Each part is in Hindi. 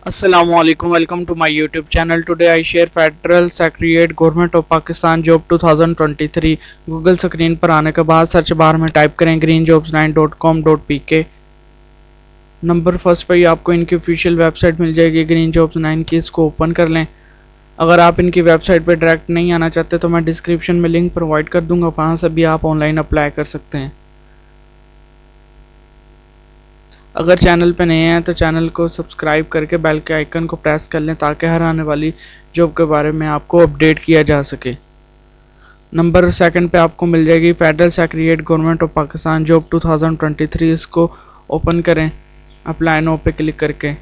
Assalamualaikum, welcome to my YouTube channel. Today I share Federal Secretariat Government of Pakistan Job 2023. Google screen पर आने के बाद सर्च बार में टाइप करें greenjobs9.com.pk। नंबर फर्स्ट पर ही आपको इनकी ऑफिशियल वेबसाइट मिल जाएगी ग्रीन जॉब्स 9 की। इसको ओपन कर लें। अगर आप इनकी वेबसाइट पर डायरेक्ट नहीं आना चाहते तो मैं डिस्क्रिप्शन में लिंक प्रोवाइड कर दूंगा, वहाँ से भी आप ऑनलाइन अप्लाई कर सकते हैं। अगर चैनल पे नए हैं तो चैनल को सब्सक्राइब करके बेल के आइकन को प्रेस कर लें ताकि हर आने वाली जॉब के बारे में आपको अपडेट किया जा सके। नंबर सेकंड पे आपको मिल जाएगी federal secretariat government of Pakistan job 2023। इसको ओपन करें अप्लाई नो पे क्लिक करके।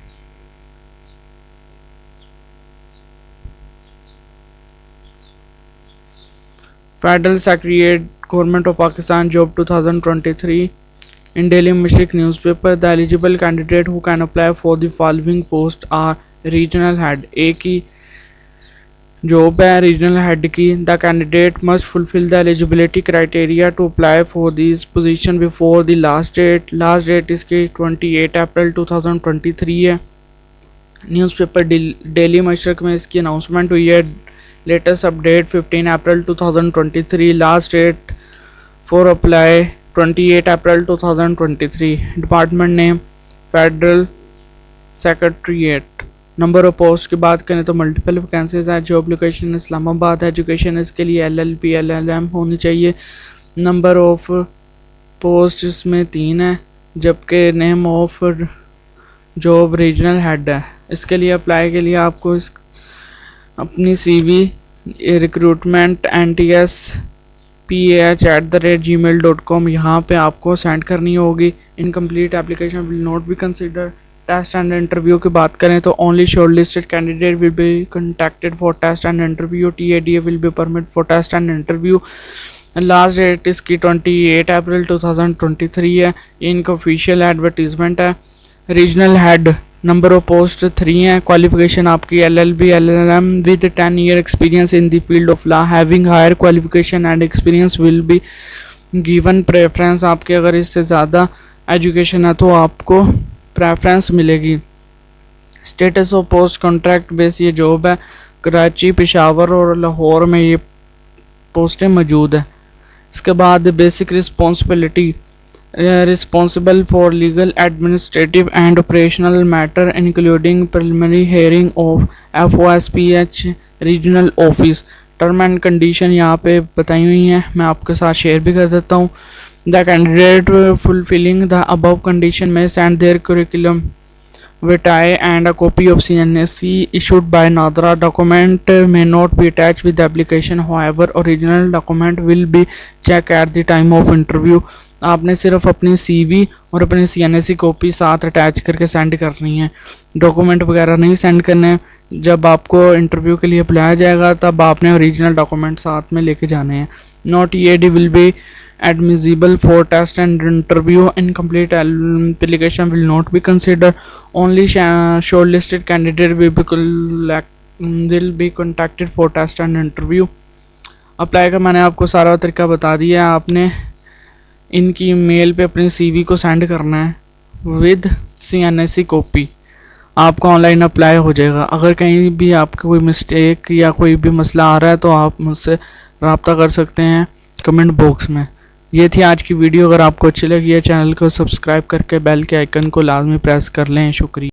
Federal secretariat government of Pakistan job 2023 in Daily Mashriq newspaper, the eligible candidate who can apply for the following post are regional head। एक की जॉब है रीजनल हेड की। The candidate must fulfil the eligibility criteria to apply for this position before the last date इसकी 28 अप्रैल 2023 है। न्यूज़पेपर डेली मशरक में इसकी अनाउंसमेंट हुई है। Latest update 15 April 2023। Last date for apply 28 April 2023। Department name federal secretariat. Number of post की बात करें तो मल्टीपल वैकेंसीज है। Job location Islamabad. एजुकेशन इसके लिए LLB LLM होनी चाहिए। नंबर ऑफ पोस्ट इसमें 3 है, जबकि name of job regional head है। इसके लिए अप्लाई के लिए आपको अपनी CV रिक्रूटमेंट NTS ph@gmail.com यहाँ पे आपको सेंड करनी होगी। Incomplete application will not be consider. Test and interview की बात करें तो only shortlisted candidate will be contacted for test and interview. TADA will be permit for test and interview. Last date इसकी 28 अप्रैल 2023 है। इनका ऑफिशियल एडवर्टीजमेंट है। Regional head number of post 3 है। क्वालिफिकेशन आपकी LLB LLM with 10 year experience in the field of law. Having higher qualification and experience will be given preference. आपके अगर इससे ज़्यादा एजुकेशन है तो आपको प्रेफरेंस मिलेगी। Status of post contract base ये जॉब है। कराची, पेशावर और लाहौर में ये पोस्टें मौजूद है। इसके बाद basic responsibility responsible for legal, administrative and operational matter including preliminary hearing of FOSPH regional office। Term and condition यहाँ पे बताई हुई हैं, मैं आपके साथ शेयर भी कर देता हूँ। The candidate fulfilling the above condition may send their curriculum vitae and a copy of CNSC issued by NADRA। document may not be attached with the application, however original document will be checked at the time of interview। आपने सिर्फ अपनी CV और अपनी CNSC कॉपी साथ अटैच करके सेंड करनी है, डॉक्यूमेंट वगैरह नहीं सेंड करने। जब आपको इंटरव्यू के लिए बुलाया जाएगा तब आपने ओरिजिनल डॉक्यूमेंट साथ में लेके जाने हैं। Not EAD will be admissible for test and interview। incomplete application will not be considered। only shortlisted candidate will be contacted for test and interview। Apply का मैंने आपको सारा तरीका बता दिया है। आपने इनकी मेल पे अपनी CV को सेंड करना है विद CNSC कॉपी। आपका ऑनलाइन अप्लाई हो जाएगा। अगर कहीं भी आपका कोई मिस्टेक या कोई भी मसला आ रहा है तो आप मुझसे रब्ता कर सकते हैं कमेंट बॉक्स में। ये थी आज की वीडियो। अगर आपको अच्छी लगी है चैनल को सब्सक्राइब करके बेल के आइकन को लाजमी प्रेस कर लें। शुक्रिया।